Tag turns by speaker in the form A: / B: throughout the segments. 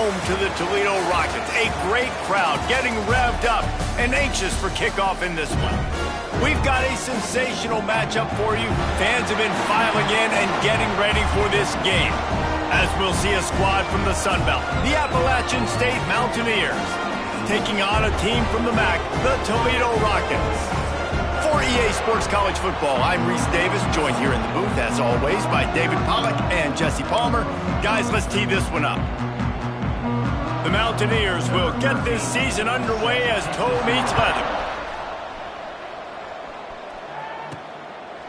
A: home to the Toledo Rockets. A great crowd getting revved up and anxious for kickoff in this one. We've got a sensational matchup for you. Fans have been filing in and getting ready for this game, as we'll see a squad from the Sun Belt, the Appalachian State Mountaineers, taking on a team from the MAC, the Toledo Rockets. For EA Sports College Football, I'm Reese Davis, joined here in the booth, as always, by David Pollack and Jesse Palmer. Guys, let's tee this one up. The Mountaineers will get this season underway as toe meets leather.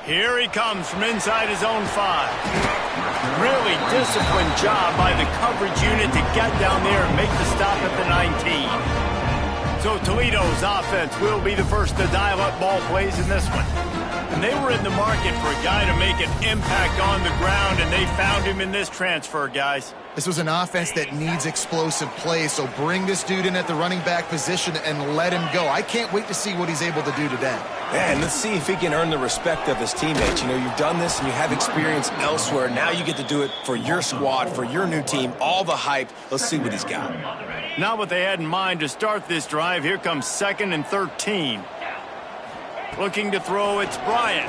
A: Here he comes from inside his own 5. Really disciplined job by the coverage unit to get down there and make the stop at the 19. So Toledo's offense will be the first to dial up ball plays in this one. And they were in the market for a guy to make an impact on the ground, and they found him in this transfer, guys.
B: This was an offense that needs explosive plays, so bring this dude in at the running back position and let him go. I can't wait to see what he's able to do today.
C: Yeah, and let's see if he can earn the respect of his teammates. You know, you've done this and you have experience elsewhere. Now you get to do it for your squad, for your new team, all the hype. Let's see what he's got.
A: Not what they had in mind to start this drive. Here comes 2nd and 13. Looking to throw, it's Bryant.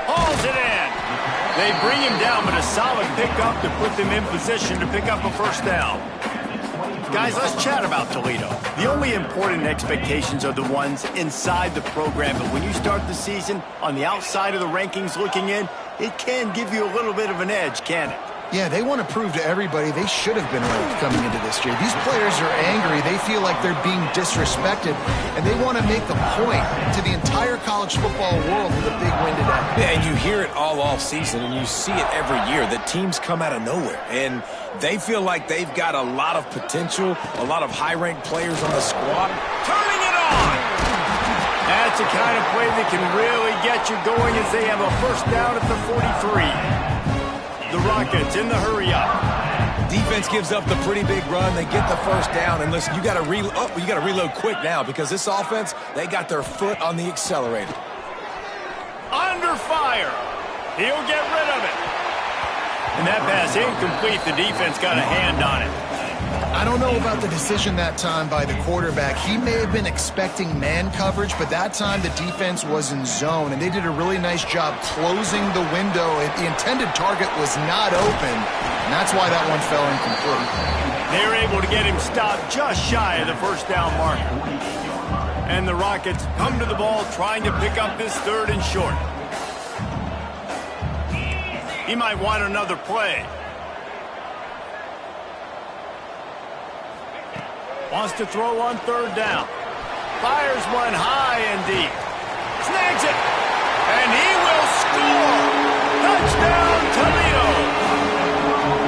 A: Hauls it in. They bring him down, but a solid pickup to put them in position to pick up a first down. Guys, let's chat about Toledo. The only important expectations are the ones inside the program, but when you start the season on the outside of the rankings looking in, it can give you a little bit of an edge, can it?
B: Yeah, they want to prove to everybody they should have been ranked coming into this year. These players are angry. They feel like they're being disrespected, and they want to make the point to the entire college football world with a big win today.
C: Yeah, and you hear it all off season, and you see it every year. The teams come out of nowhere, and they feel like they've got a lot of potential, a lot of high-ranked players on the squad.
A: Turning it on! That's the kind of play that can really get you going as they have a first down at the 43. The Rockets in the hurry-up.
C: Defense gives up the pretty big run. They get the first down. And listen, you got to reload quick now because this offense, they got their foot on the accelerator.
A: Under fire. He'll get rid of it. And that pass incomplete. The defense got a hand on it.
B: I don't know about the decision that time by the quarterback. He may have been expecting man coverage, but that time the defense was in zone, and they did a really nice job closing the window. The intended target was not open, and that's why that one fell incomplete.
A: They were able to get him stopped just shy of the first down marker. And the Rockets come to the ball trying to pick up this 3rd and short. He might want another play. Wants to throw on 3rd down. Fires one high and deep. Snags it. And he will score. Touchdown, Toledo.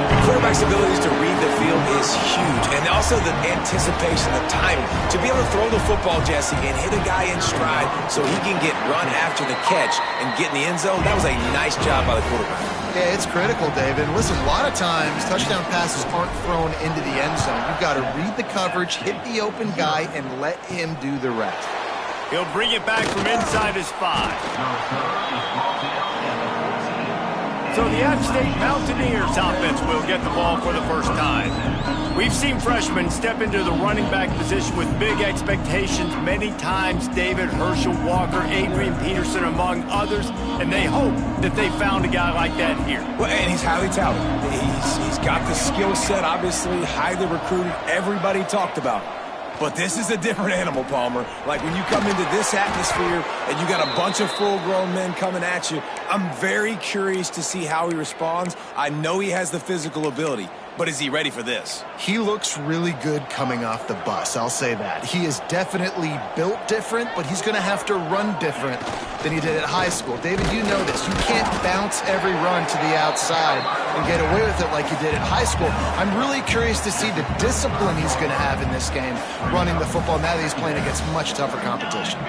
C: The quarterback's abilities to read the field is huge. And also the anticipation, the timing. To be able to throw the football, Jesse, and hit a guy in stride so he can get run after the catch and get in the end zone, that was a nice job by the quarterback.
B: Yeah, it's critical, David. Listen, a lot of times touchdown passes aren't thrown into the end zone. You've got to read the coverage, hit the open guy, and let him do the rest.
A: He'll bring it back from inside his 5. So the App State Mountaineers offense will get the ball for the first time. We've seen freshmen step into the running back position with big expectations many times. David, Herschel Walker, Adrian Peterson, among others, and they hope that they found a guy like that here.
C: Well, and he's highly talented. He's got the skill set, obviously, highly recruited. Everybody talked about him. But this is a different animal, Palmer. Like when you come into this atmosphere and you got a bunch of full-grown men coming at you, I'm very curious to see how he responds. I know he has the physical ability, but is he ready for this?
B: He looks really good coming off the bus, I'll say that. He is definitely built different, but he's going to have to run different than he did at high school. David, you know this. You can't bounce every run to the outside and get away with it like you did at high school. I'm really curious to see the discipline he's going to have in this game running the football now that he's playing against much tougher competition.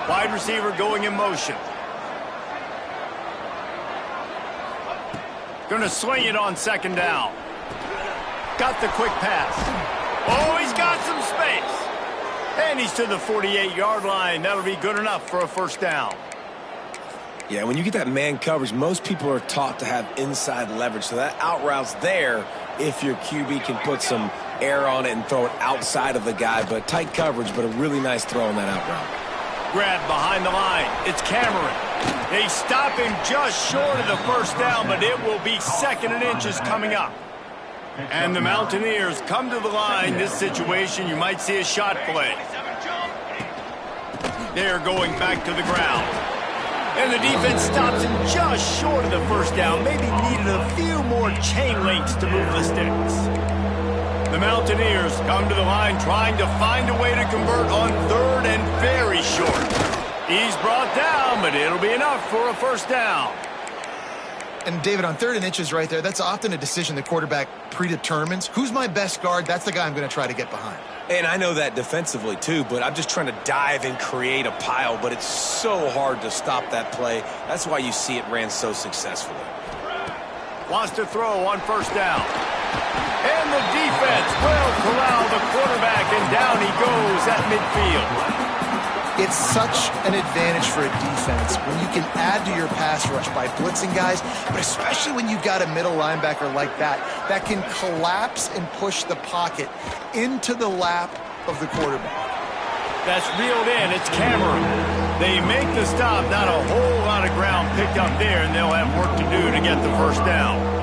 A: Wide receiver going in motion. Going to swing it on 2nd down. Got the quick pass. Oh, he's got some space. And he's to the 48-yard line. That'll be good enough for a first down.
C: Yeah, when you get that man coverage, most people are taught to have inside leverage. So that out route's there, if your QB can put some air on it and throw it outside of the guy, but tight coverage, but a really nice throw on that out route.
A: Grab behind the line. It's Cameron. They stop him just short of the first down, but it will be 2nd and inches coming up. And the Mountaineers come to the line. This situation, you might see a shot play. They're going back to the ground. And the defense stops him just short of the first down. Maybe needed a few more chain links to move the sticks. The Mountaineers come to the line trying to find a way to convert on 3rd and very short. He's brought down, but it'll be enough for a first down.
B: And David, on 3rd and inches right there, that's often a decision the quarterback predetermines. Who's my best guard? That's the guy I'm going to try to get behind.
C: And I know that defensively too, but I'm just trying to dive and create a pile, but it's so hard to stop that play. That's why you see it ran so successfully.
A: Wants to throw on first down. And the defense will corral the quarterback, and down he goes at midfield.
B: It's such an advantage for a defense when you can add to your pass rush by blitzing guys, but especially when you've got a middle linebacker like that can collapse and push the pocket into the lap of the quarterback.
A: That's reeled in. It's Cameron. They make the stop. Not a whole lot of ground picked up there, and they'll have work to do to get the first down.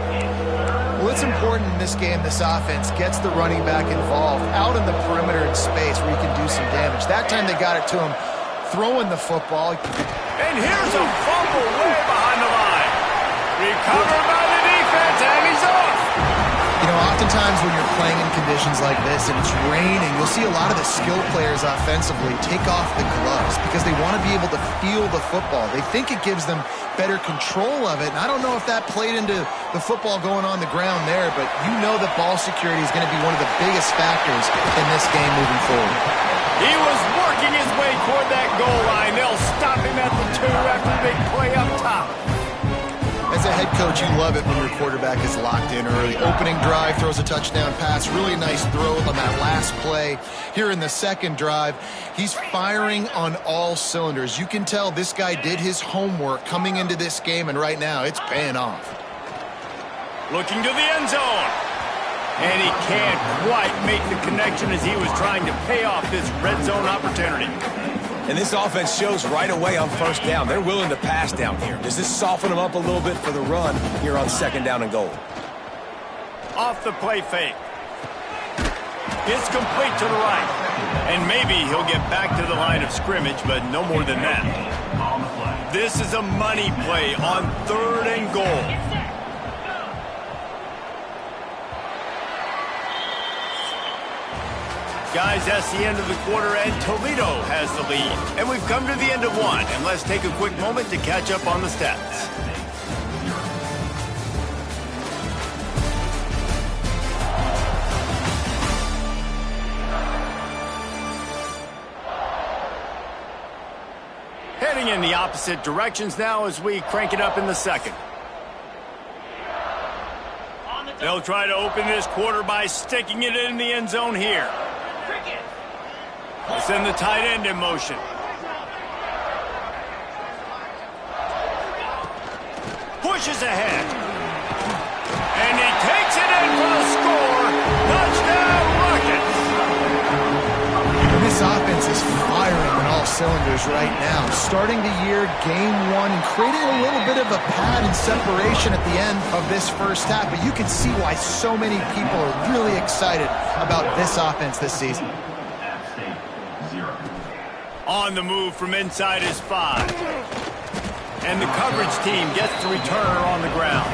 B: Well, it's important in this game this offense gets the running back involved out in the perimeter in space where he can do some damage. That time they got it to him throwing the football.
A: And here's a fumble way behind the line. Recovered by the defense, and he's off.
B: You know, oftentimes when you're playing in conditions like this and it's raining, you'll see a lot of the skill players offensively take off the gloves because they want to be able to feel the football. They think it gives them better control of it. And I don't know if that played into the football going on the ground there, but you know that ball security is going to be one of the biggest factors in this game moving forward.
A: He was working his way toward that goal line. They'll stop him at the 2 after the big play up top.
B: As a head coach, you love it when your quarterback is locked in early. Opening drive, throws a touchdown pass. Really nice throw on that last play. Here in the second drive, he's firing on all cylinders. You can tell this guy did his homework coming into this game, and right now it's paying off.
A: Looking to the end zone. And he can't quite make the connection as he was trying to pay off this red zone opportunity.
C: And this offense shows right away on first down. They're willing to pass down here. Does this soften them up a little bit for the run here on 2nd down and goal?
A: Off the play fake. It's complete to the right. And maybe he'll get back to the line of scrimmage, but no more than that. This is a money play on 3rd and goal. Guys, that's the end of the quarter, and Toledo has the lead. And we've come to the end of one, and let's take a quick moment to catch up on the stats. Heading in the opposite directions now as we crank it up in the second. They'll try to open this quarter by sticking it in the end zone here. They'll send the tight end in motion. Pushes ahead. And he takes it in for the score. Touchdown, Rockets!
B: This offense is firing on all cylinders right now. Starting the year, game 1, and creating a little bit of a pad and separation at the end of this first half. But you can see why so many people are really excited about this offense this season.
A: On the move from inside his 5. And the coverage team gets the returner on the ground.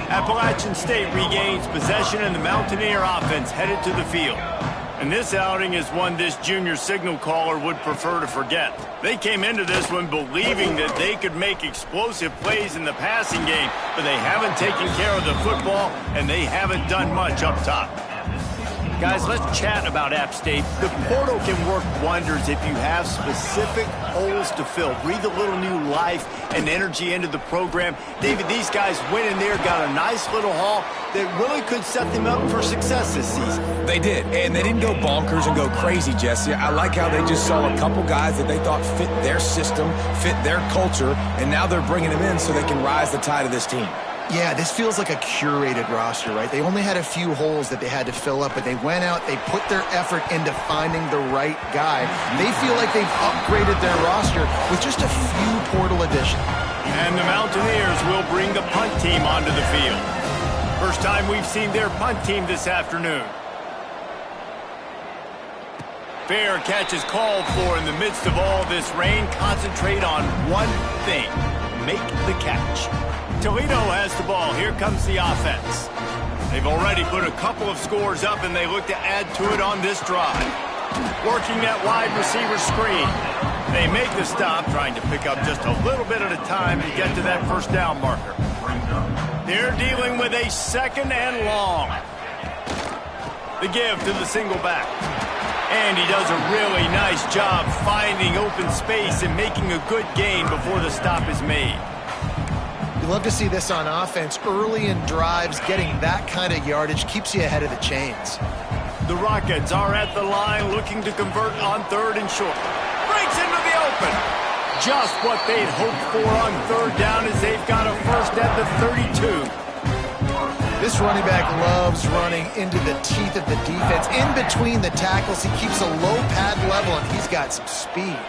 A: Appalachian State regains possession, and the Mountaineer offense headed to the field. And this outing is one this junior signal caller would prefer to forget. They came into this one believing that they could make explosive plays in the passing game, but they haven't taken care of the football, and they haven't done much up top. Guys, let's chat about App State. The portal can work wonders if you have specific holes to fill. Breathe a little new life and energy into the program. David, these guys went in there, got a nice little haul that really could set them up for success this season.
C: They did, and they didn't go bonkers and go crazy, Jesse. I like how they just saw a couple guys that they thought fit their system, fit their culture, and now they're bringing them in so they can rise the tide of this team.
B: Yeah, this feels like a curated roster, right? They only had a few holes that they had to fill up, but they went out, they put their effort into finding the right guy. They feel like they've upgraded their roster with just a few portal additions.
A: And the Mountaineers will bring the punt team onto the field. First time we've seen their punt team this afternoon. Fair catch is called for in the midst of all this rain. Concentrate on one thing: make the catch. Toledo has the ball. Here comes the offense. They've already put a couple of scores up, and they look to add to it on this drive. Working that wide receiver screen. They make the stop, trying to pick up just a little bit at a time to get to that first down marker. They're dealing with a second and long. The give to the single back. And he does a really nice job finding open space and making a good gain before the stop is made.
B: You love to see this on offense. Early in drives, getting that kind of yardage keeps you ahead of the chains.
A: The Rockets are at the line looking to convert on third and short. Breaks into the open. Just what they'd hoped for on third down as they've got a first at the 32.
B: This running back loves running into the teeth of the defense. In between the tackles, he keeps a low pad level, and he's got some speed.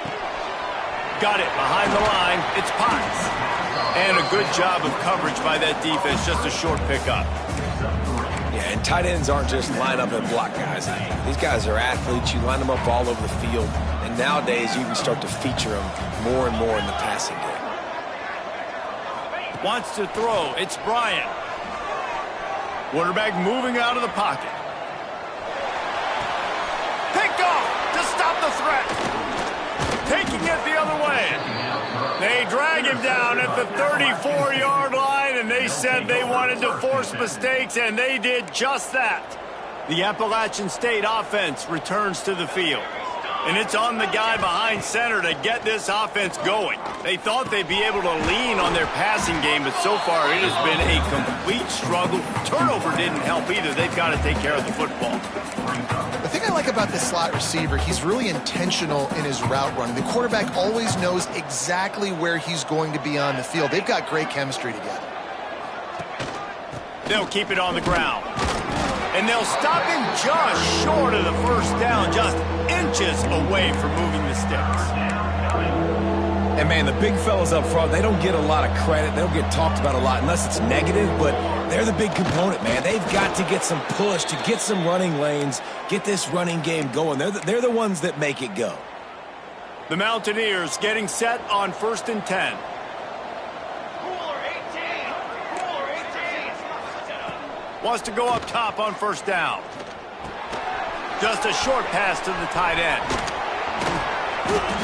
A: Got it behind the line. It's Potts. And a good job of coverage by that defense. Just a short pickup.
C: Yeah, and tight ends aren't just line up and block guys. These guys are athletes. You line them up all over the field. And nowadays, you can start to feature them more and more in the passing game.
A: Wants to throw. It's Bryant. Quarterback moving out of the pocket. Picked off to stop the threat. Taking it the other way. They drag him down at the 34-yard line, and they said they wanted to force mistakes, and they did just that. The Appalachian State offense returns to the field. And it's on the guy behind center to get this offense going. They thought they'd be able to lean on their passing game, but so far it has been a complete struggle. Turnover didn't help either. They've got to take care of the football.
B: The thing I like about this slot receiver, he's really intentional in his route running. The quarterback always knows exactly where he's going to be on the field. They've got great chemistry together.
A: They'll keep it on the ground. And they'll stop him just short of the first down, just inches away from moving the sticks.
C: And, man, the big fellas up front, they don't get a lot of credit. They don't get talked about a lot unless it's negative, but they're the big component, man. They've got to get some push, to get some running lanes, get this running game going. They're the ones that make it go.
A: The Mountaineers getting set on 1st and 10. Wants to go up top on first down. Just a short pass to the tight end.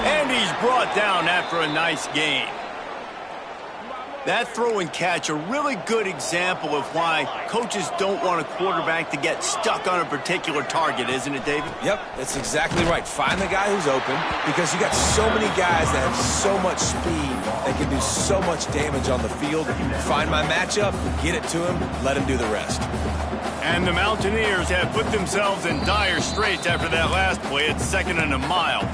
A: And he's brought down after a nice gain. That throw and catch, a really good example of why coaches don't want a quarterback to get stuck on a particular target, isn't it, David?
C: Yep, that's exactly right. Find the guy who's open, because you got so many guys that have so much speed that can do so much damage on the field. Find my matchup, get it to him, let him do the rest.
A: And the Mountaineers have put themselves in dire straits after that last play. It's 2nd and a mile.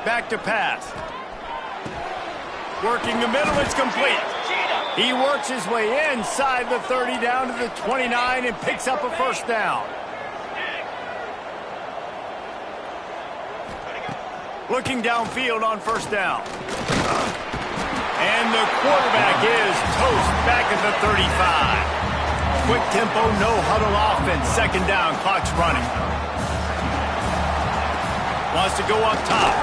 A: Back to pass. Working the middle, it's complete. He works his way inside the 30 down to the 29 and picks up a first down. Looking downfield on first down. And the quarterback is toast back at the 35. Quick tempo, no huddle offense. 2nd down, clock's running. Wants to go up top.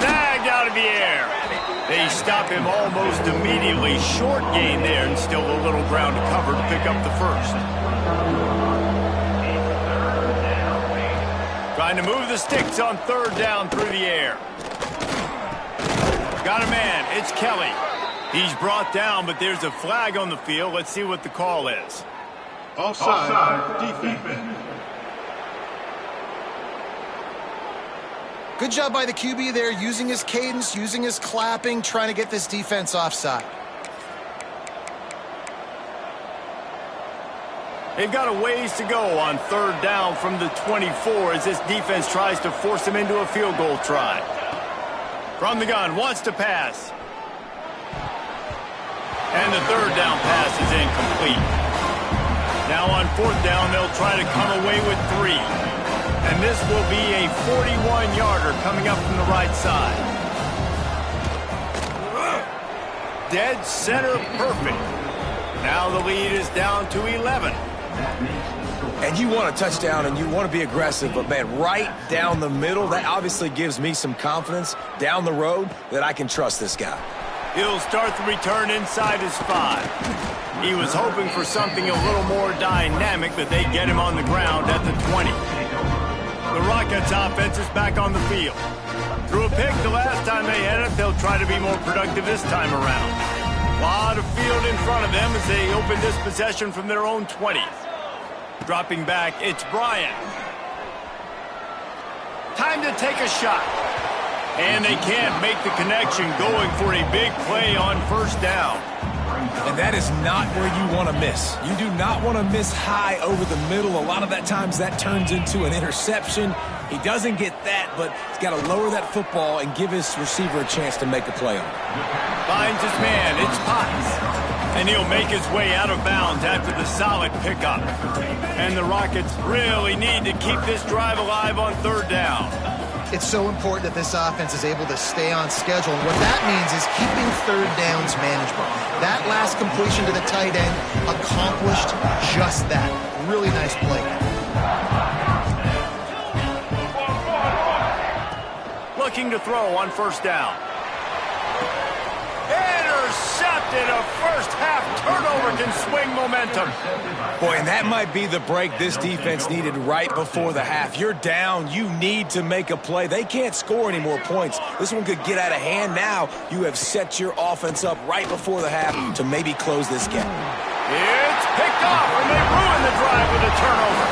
A: Snagged out of the air. They stop him almost immediately. Short gain there and still a little ground to cover to pick up the first. Trying to move the sticks on 3rd down through the air. Got a man. It's Kelly. He's brought down, but there's a flag on the field. Let's see what the call is.
D: Offside, defense.
B: Good job by the QB there, using his cadence, using his clapping, trying to get this defense offside.
A: They've got a ways to go on third down from the 24 as this defense tries to force them into a field goal try. From the gun, wants to pass. And the third down pass is incomplete. Now on fourth down, they'll try to come away with 3. And this will be a 41-yarder coming up from the right side. Dead center perfect. Now the lead is down to 11.
C: And you want a touchdown and you want to be aggressive, but man, right down the middle, that obviously gives me some confidence down the road that I can trust this guy.
A: He'll start the return inside his 5. He was hoping for something a little more dynamic, but they get him on the ground at the 20. The Rockets offense is back on the field. Threw a pick the last time they had it. They'll try to be more productive this time around. A lot of field in front of them as they open this possession from their own 20. Dropping back, it's Bryant. Time to take a shot. And they can't make the connection, going for a big play on first down.
C: And that is not where you want to miss. You do not want to miss high over the middle. A lot of that times that turns into an interception. He doesn't get that, but he's got to lower that football and give his receiver a chance to make a play on it.
A: Finds his man, it's Potts. And he'll make his way out of bounds after the solid pickup. And the Rockets really need to keep this drive alive on third down.
B: It's so important that this offense is able to stay on schedule. And what that means is keeping third downs manageable. That last completion to the tight end accomplished just that. Really nice play.
A: Looking to throw on first down. Intercepted. A first-half turnover can swing momentum.
C: Boy, and that might be the break this defense needed right before the half. You're down. You need to make a play. They can't score any more points. This one could get out of hand now. You have set your offense up right before the half to maybe close this gap.
A: It's picked off, and they ruin the drive with a turnover.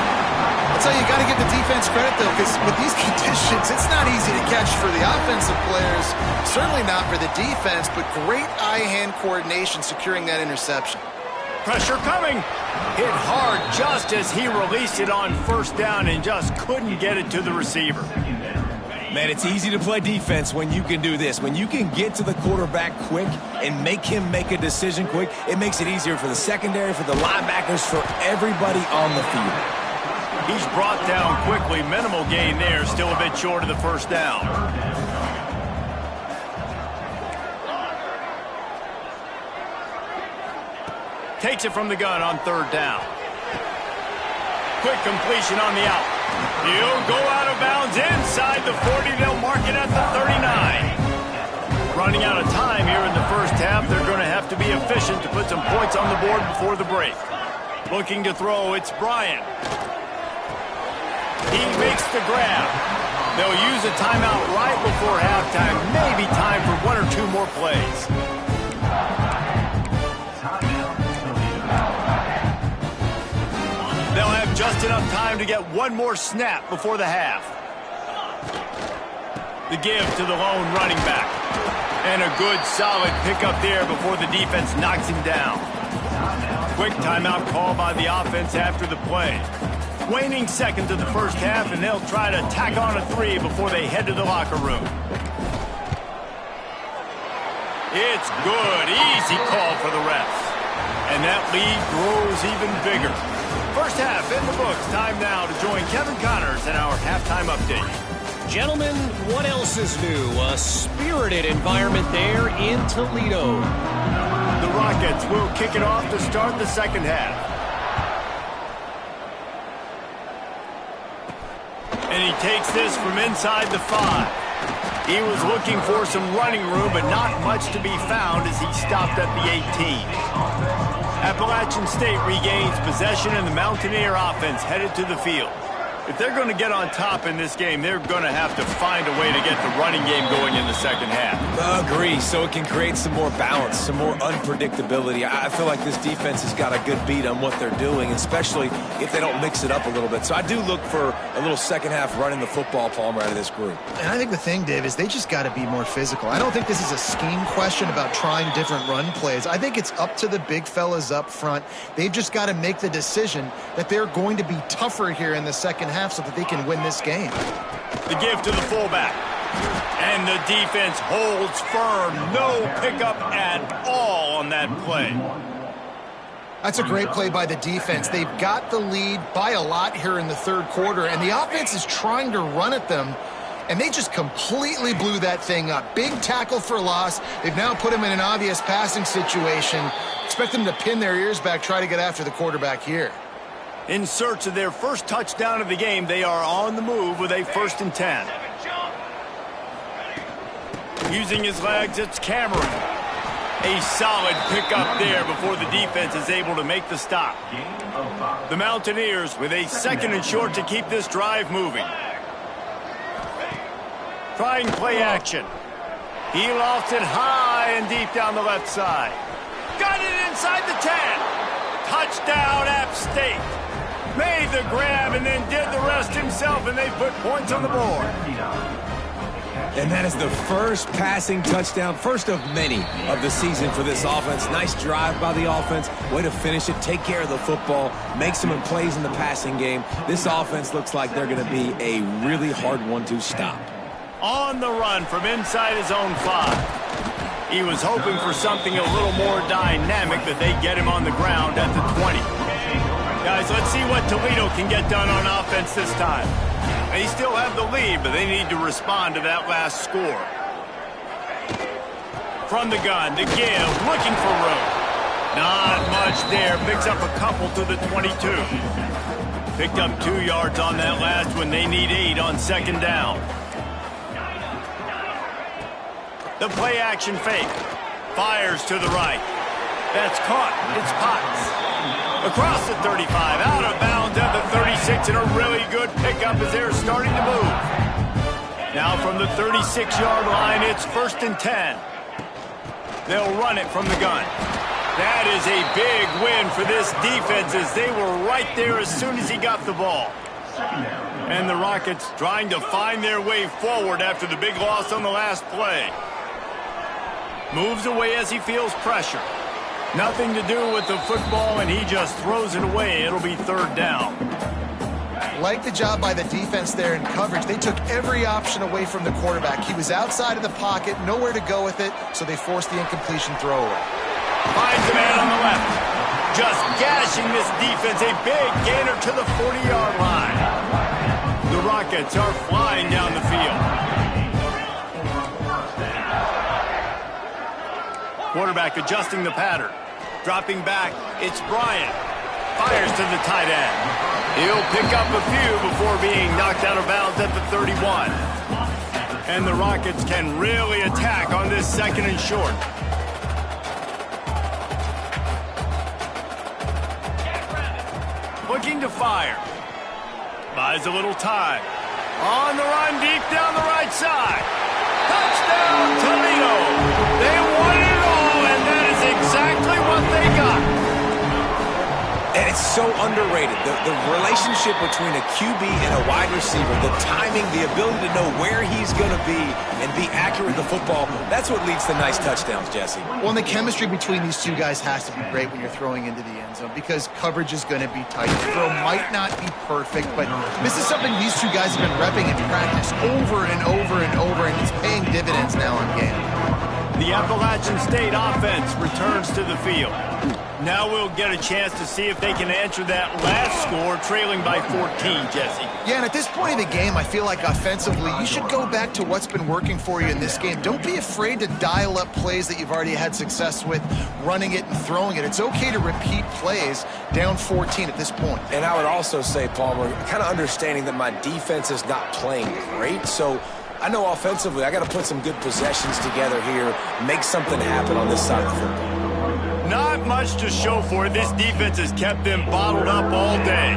B: I'll tell you, you got to give the defense credit, though, because with these conditions, it's not easy to catch for the offensive players. Certainly not for the defense, but great eye-hand coordination securing that interception.
A: Pressure coming. Hit hard just as he released it on first down and just couldn't get it to the receiver.
C: Man, it's easy to play defense when you can do this. When you can get to the quarterback quick and make him make a decision quick, it makes it easier for the secondary, for the linebackers, for everybody on the field.
A: He's brought down quickly. Minimal gain there. Still a bit short of the first down. Takes it from the gun on third down. Quick completion on the out. He'll go out of bounds inside the 40. They'll mark it at the 39. Running out of time here in the first half. They're going to have to be efficient to put some points on the board before the break. Looking to throw, it's Bryant. He makes the grab. They'll use a timeout right before halftime. Maybe time for 1 or 2 more plays. They'll have just enough time to get 1 more snap before the half. The give to the lone running back. And a good solid pickup there before the defense knocks him down. Quick timeout call by the offense after the play. Waning seconds of the first half, and they'll try to tack on a 3 before they head to the locker room. It's good. Easy call for the refs. And that lead grows even bigger. First half in the books. Time now to join Kevin Connors in our halftime update.
E: Gentlemen, what else is new? A spirited environment there in Toledo.
A: The Rockets will kick it off to start the second half. And he takes this from inside the 5. He was looking for some running room, but not much to be found as he stopped at the 18. Appalachian State regains possession, and the Mountaineer offense headed to the field. If they're going to get on top in this game, they're going to have to find a way to get the running game going in the second half.
C: Agree, so it can create some more balance, some more unpredictability. I feel like this defense has got a good beat on what they're doing, especially if they don't mix it up a little bit. So I do look for a little second half running the football, Palmer, out of this group.
B: And I think the thing, Dave, is they just got to be more physical. I don't think this is a scheme question about trying different run plays. I think it's up to the big fellas up front. They've just got to make the decision that they're going to be tougher here in the second half so that they can win this game.
A: The give to the fullback. And the defense holds firm. No pickup at all on that play.
B: That's a great play by the defense. They've got the lead by a lot here in the third quarter, and the offense is trying to run at them, and they just completely blew that thing up. Big tackle for loss. They've now put them in an obvious passing situation. Expect them to pin their ears back, try to get after the quarterback here.
A: In search of their first touchdown of the game, they are on the move with a 1st and 10. Using his legs, it's Cameron. A solid pickup there before the defense is able to make the stop. The Mountaineers with a 2nd and short to keep this drive moving. Trying play action. He lofts it high and deep down the left side. Got it inside the 10. Touchdown, App State. Made the grab and then did the rest himself, and they put points on the board.
C: And that is the first passing touchdown, first of many of the season for this offense. Nice drive by the offense. Way to finish it, take care of the football, make some plays in the passing game. This offense looks like they're going to be a really hard one to stop.
A: On the run from inside his own 5. He was hoping for something a little more dynamic, but they get him on the ground at the 20. Guys, let's see what Toledo can get done on offense this time. They still have the lead, but they need to respond to that last score. From the gun, the give, looking for room. Not much there. Picks up a couple to the 22. Picked up 2 yards on that last one. They need 8 on 2nd down. The play action fake. Fires to the right. That's caught. It's Potts. Across the 35, out of bounds at the 36, and a really good pickup as they're starting to move. Now from the 36-yard line, it's 1st and 10. They'll run it from the gun. That is a big win for this defense as they were right there as soon as he got the ball. And the Rockets trying to find their way forward after the big loss on the last play. Moves away as he feels pressure. Nothing to do with the football, and he just throws it away. It'll be 3rd down.
B: Like the job by the defense there in coverage. They took every option away from the quarterback. He was outside of the pocket, nowhere to go with it, so they forced the incompletion throwaway.
A: Finds the man on the left. Just gashing this defense. A big gainer to the 40-yard line. The Rockets are flying down the field. Quarterback adjusting the pattern. Dropping back, it's Bryant. Fires to the tight end. He'll pick up a few before being knocked out of bounds at the 31. And the Rockets can really attack on this 2nd and short. Looking to fire. Buys a little time. On the run, deep down the right side. Touchdown, Toledo. They won it all, and that is exactly what they got.
C: And it's so underrated. The relationship between a QB and a wide receiver, the timing, the ability to know where he's going to be and be accurate with the football, that's what leads to nice touchdowns, Jesse.
B: Well, and the chemistry between these two guys has to be great when you're throwing into the end zone because coverage is going to be tight. The throw might not be perfect, but this is something these two guys have been repping in practice over and over and over, and it's paying dividends now on game.
A: The Appalachian State offense returns to the field. Now we'll get a chance to see if they can answer that last score, trailing by 14, Jesse.
B: Yeah, and at this point in the game, I feel like offensively, you should go back to what's been working for you in this game. Don't be afraid to dial up plays that you've already had success with, running it and throwing it. It's okay to repeat plays down 14 at this point.
C: And I would also say, Palmer, kind of understanding that my defense is not playing great, so I know offensively I got to put some good possessions together here, make something happen on this side of the football.
A: Not much to show for it. This defense has kept them bottled up all day.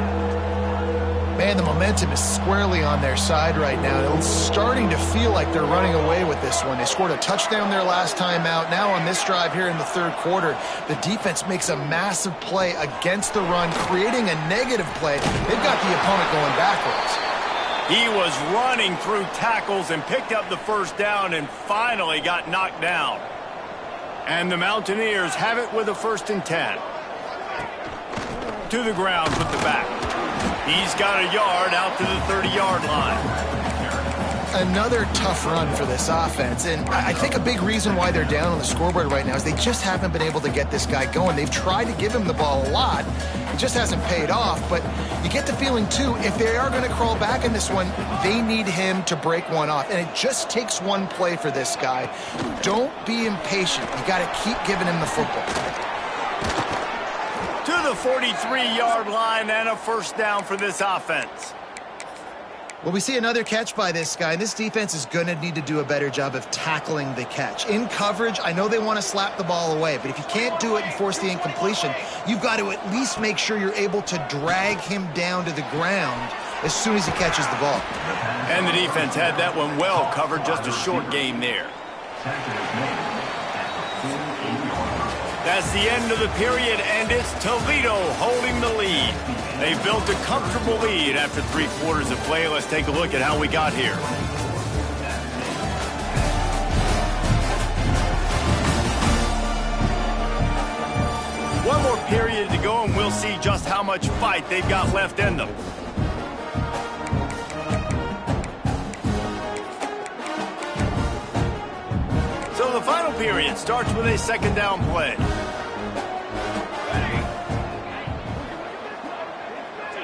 B: Man, the momentum is squarely on their side right now. It's starting to feel like they're running away with this one. They scored a touchdown their last time out. Now on this drive here in the third quarter, the defense makes a massive play against the run, creating a negative play. They've got the opponent going backwards.
A: He was running through tackles and picked up the first down and finally got knocked down. And the Mountaineers have it with a 1st and 10. To the ground with the back. He's got a yard out to the 30-yard line.
B: Another tough run for this offense, and I think a big reason why they're down on the scoreboard right now is they just haven't been able to get this guy going. They've tried to give him the ball a lot. It just hasn't paid off, but you get the feeling, too, if they are going to crawl back in this one, they need him to break one off, and it just takes one play for this guy. Don't be impatient. You got to keep giving him the football.
A: To the 43-yard line and a 1st down for this offense.
B: Well, we see another catch by this guy. This defense is going to need to do a better job of tackling the catch. In coverage, I know they want to slap the ball away, but if you can't do it and force the incompletion, you've got to at least make sure you're able to drag him down to the ground as soon as he catches the ball.
A: And the defense had that one well covered, just a short game there. That's the end of the period, and it's Toledo holding the lead. They built a comfortable lead after 3 quarters of play. Let's take a look at how we got here. One more period to go, and we'll see just how much fight they've got left in them. So the final period starts with a 2nd down play.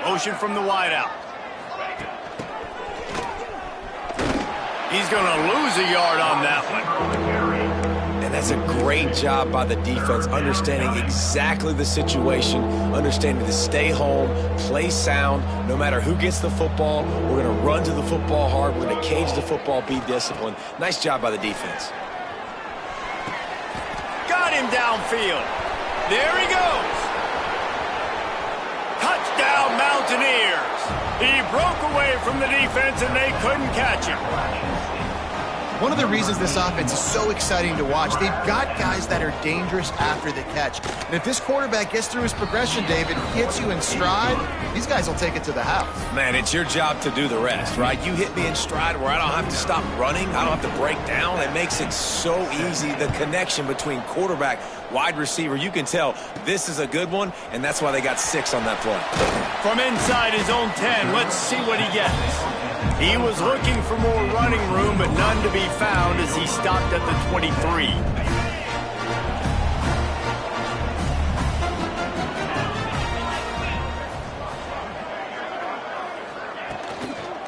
A: Motion from the wideout. He's going to lose a yard on that one.
C: And that's a great job by the defense, understanding exactly the situation, understanding to stay home, play sound. No matter who gets the football, we're going to run to the football hard. We're going to cage the football, be disciplined. Nice job by the defense.
A: Got him downfield. There he goes. Touchdown, Mountaineers. He broke away from the defense, and they couldn't catch him.
B: One of the reasons this offense is so exciting to watch, they've got guys that are dangerous after the catch. And if this quarterback gets through his progression, David, hits you in stride, these guys will take it to the house.
C: Man, it's your job to do the rest, right? You hit me in stride where I don't have to stop running. I don't have to break down. It makes it so easy, the connection between quarterback, wide receiver. You can tell this is a good one, and that's why they got 6 on that play.
A: From inside his own 10, let's see what he gets. He was looking for more running room, but none to be found as he stopped at the 23.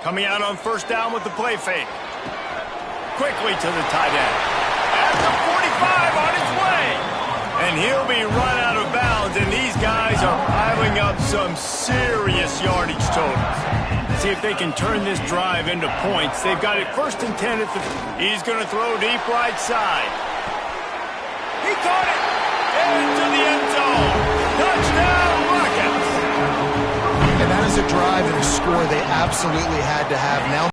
A: Coming out on 1st down with the play fake. Quickly to the tight end. At the 45 on his way. And he'll be run out of bounds, and these guys are piling up some serious yardage totals. See if they can turn this drive into points. They've got it 1st and 10 at the... He's going to throw deep right side. He caught it! Into the end zone! Touchdown, Rockets!
B: And that is a drive and a score they absolutely had to have. Now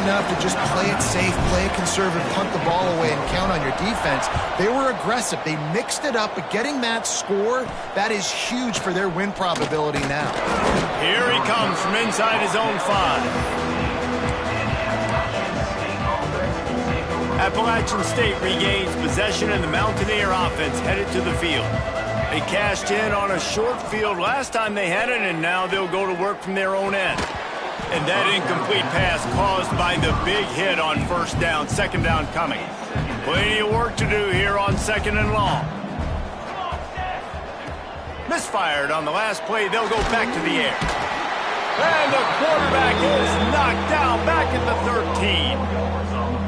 B: enough to just play it safe, play it conservative, punt the ball away, and count on your defense. They were aggressive. They mixed it up, but getting that score, that is huge for their win probability now.
A: Here he comes from inside his own 5. Appalachian State regains possession, and the Mountaineer offense headed to the field. They cashed in on a short field last time they had it, and now they'll go to work from their own end. And that incomplete pass caused by the big hit on 1st down, 2nd down coming. Plenty of work to do here on 2nd and long. Misfired on the last play. They'll go back to the air. And the quarterback is knocked down back at the 13.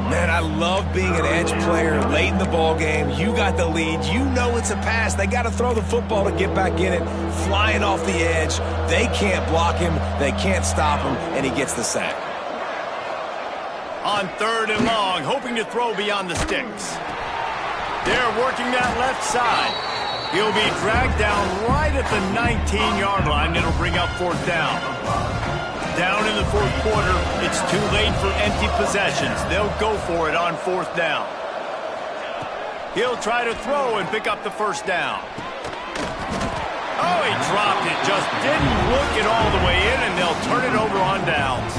C: Man, I love being an edge player late in the ball game. You got the lead. You know it's a pass. They got to throw the football to get back in it. Flying off the edge. They can't block him. They can't stop him, and he gets the sack.
A: On 3rd and long, hoping to throw beyond the sticks. They're working that left side. He'll be dragged down right at the 19-yard line. It'll bring up 4th down. Down in the 4th quarter, it's too late for empty possessions. They'll go for it on 4th down. He'll try to throw and pick up the 1st down. Oh, he dropped it. Just didn't look it all the way in, and they'll turn it over on downs.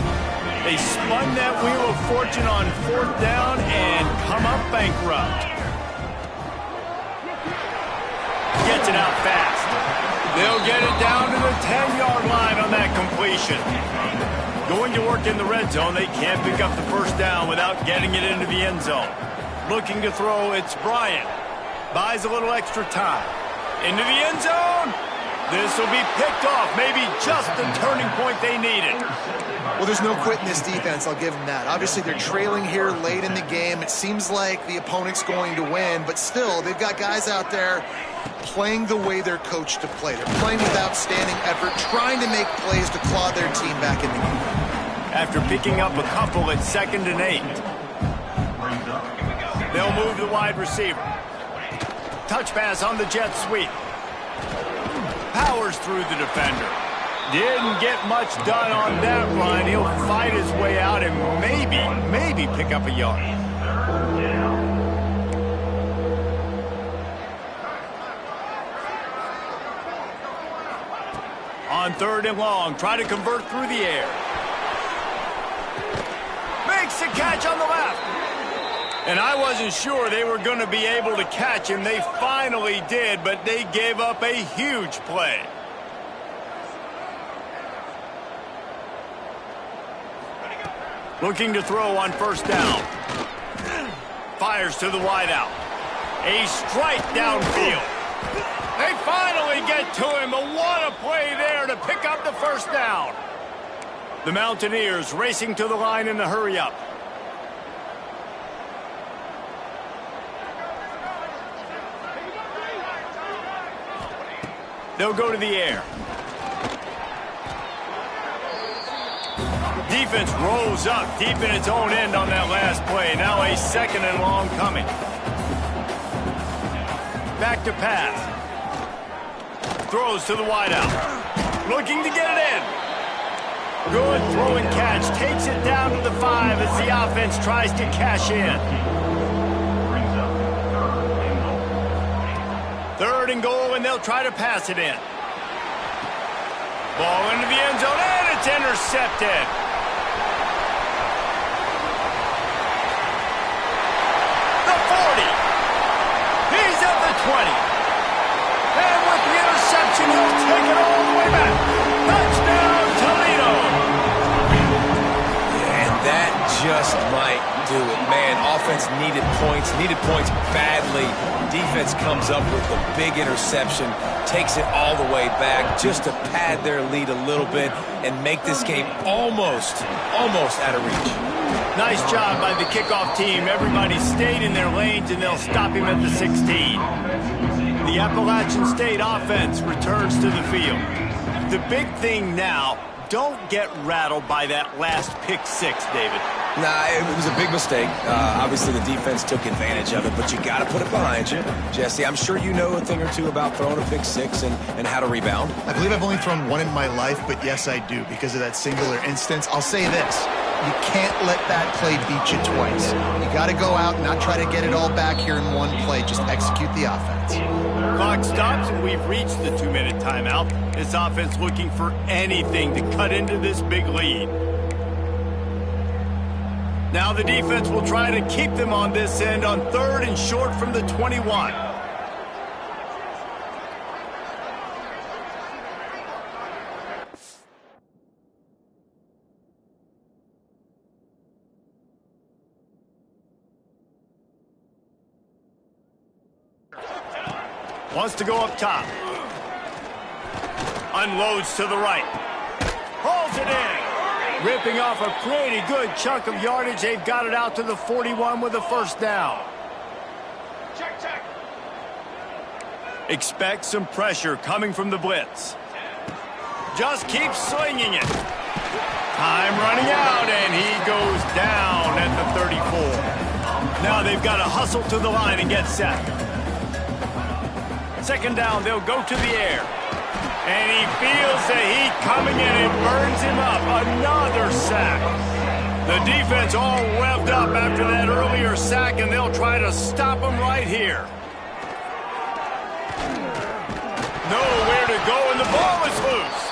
A: They spun that wheel of fortune on 4th down and come up bankrupt. Gets it out fast. They'll get it down to the 10-yard line on that completion. Going to work in the red zone, they can't pick up the 1st down without getting it into the end zone. Looking to throw, it's Bryant. Buys a little extra time. Into the end zone. This will be picked off. Maybe just the turning point they needed.
B: Well, there's no quitting this defense. I'll give them that. Obviously, they're trailing here late in the game. It seems like the opponent's going to win, but still, they've got guys out there playing the way they're coached to play. They're playing with outstanding effort, trying to make plays to claw their team back in the game.
A: After picking up a couple at 2nd and 8. They'll move the wide receiver. Touch pass on the jet sweep. Powers through the defender. Didn't get much done on that run. He'll fight his way out and maybe pick up a yard. On 3rd and long, try to convert through the air. Makes the catch on the left. And I wasn't sure they were going to be able to catch him. They finally did, but they gave up a huge play. Looking to throw on 1st down. Fires to the wideout. A strike downfield. They finally get to him, but what a play there to pick up the 1st down. The Mountaineers racing to the line in the hurry-up. They'll go to the air. Defense rolls up deep in its own end on that last play. Now a 2nd and long coming. Back to pass. Throws to the wideout. Looking to get it in. Good throw and catch. Takes it down to the 5 as the offense tries to cash in. 3rd and goal, and they'll try to pass it in. Ball into the end zone, and it's intercepted. The 40. He's at the 20. And with the interception, he'll take it all the way back. Touchdown, Toledo.
C: And that just might do it. Man, offense needed points badly. Defense comes up with a big interception, takes it all the way back just to pad their lead a little bit and make this game almost out of reach.
A: Nice job by the kickoff team. Everybody stayed in their lanes, and they'll stop him at the 16. The Appalachian State offense returns to the field. The big thing now, don't get rattled by that last pick 6, David.
C: Nah, it was a big mistake. Obviously, the defense took advantage of it, but you got to put it behind you. Jesse, I'm sure you know a thing or two about throwing a pick 6 and how to rebound.
B: I believe I've only thrown one in my life, but yes, I do. Because of that singular instance, I'll say this. You can't let that play beat you twice. You got to go out and not try to get it all back here in one play. Just execute the offense.
A: Clock stops, and we've reached the 2-minute timeout. This offense looking for anything to cut into this big lead. Now the defense will try to keep them on this end on 3rd and short from the 21. Wants to go up top. Unloads to the right. Hauls it in. Ripping off a pretty good chunk of yardage. They've got it out to the 41 with a 1st down. Check. Expect some pressure coming from the blitz. Just keep slinging it. Time running out, and he goes down at the 34. Now they've got to hustle to the line and get set. second down, they'll go to the air. And he feels the heat coming in and burns him up. Another sack. The defense all revved up after that earlier sack, and they'll try to stop him right here. Nowhere to go, and the ball is loose.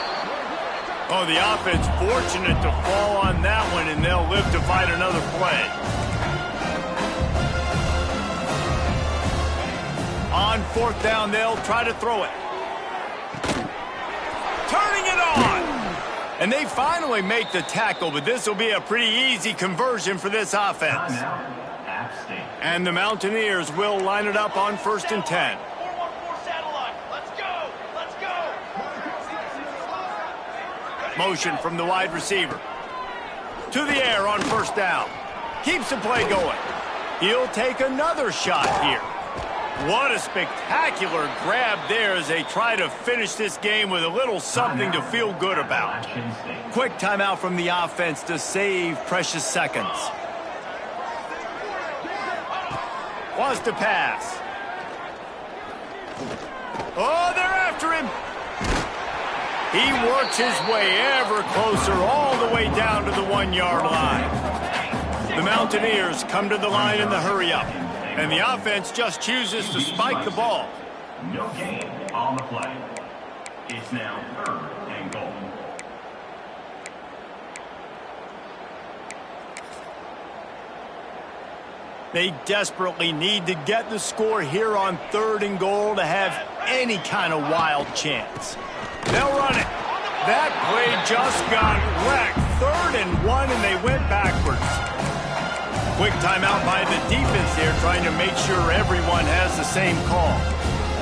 A: Oh, the offense fortunate to fall on that one, and they'll live to fight another play. On fourth down, they'll try to throw it. Turning it on. And they finally make the tackle, but this will be a pretty easy conversion for this offense. And the Mountaineers will line it up on 1st and 10. Motion from the wide receiver. To the air on 1st down. Keeps the play going. He'll take another shot here. What a spectacular grab there as they try to finish this game with a little something to feel good about. Quick timeout from the offense to save precious seconds. Wants to pass. Oh, they're after him. He works his way ever closer all the way down to the 1-yard line. The Mountaineers come to the line in the hurry-up. And the offense just chooses to spike the ball.
F: No gain on the play. It's now 3rd and goal.
A: They desperately need to get the score here on 3rd and goal to have any kind of wild chance. They'll run it. That play just got wrecked. 3rd and 1, and they went backwards. Quick timeout by the defense there, trying to make sure everyone has the same call.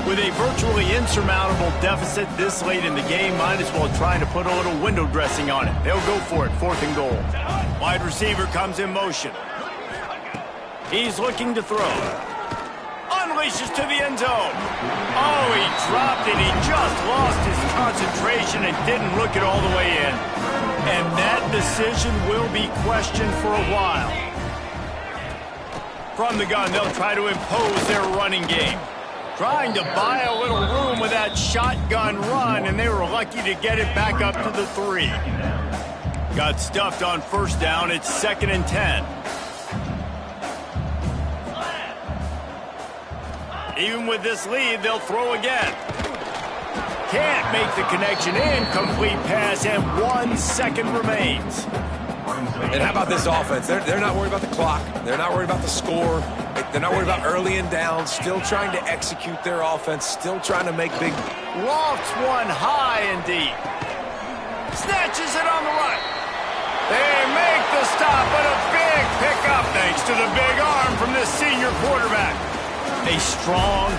A: With a virtually insurmountable deficit this late in the game, might as well try to put a little window dressing on it. They'll go for it, 4th and goal. Wide receiver comes in motion. He's looking to throw. Unleashes to the end zone. Oh, he dropped it. He just lost his concentration and didn't look it all the way in. And that decision will be questioned for a while. From the gun, they'll try to impose their running game. Trying to buy a little room with that shotgun run, and they were lucky to get it back up to the 3. Got stuffed on 1st down. It's 2nd and 10. Even with this lead, they'll throw again. Can't make the connection. Incomplete pass, and 1 second remains.
C: And how about this offense? They're not worried about the clock. They're not worried about the score. They're not worried about early and down. Still trying to execute their offense. Still trying to make big.
A: Lofts one high and deep. Snatches it on the right. They make the stop, but a big pickup thanks to the big arm from this senior quarterback. A strong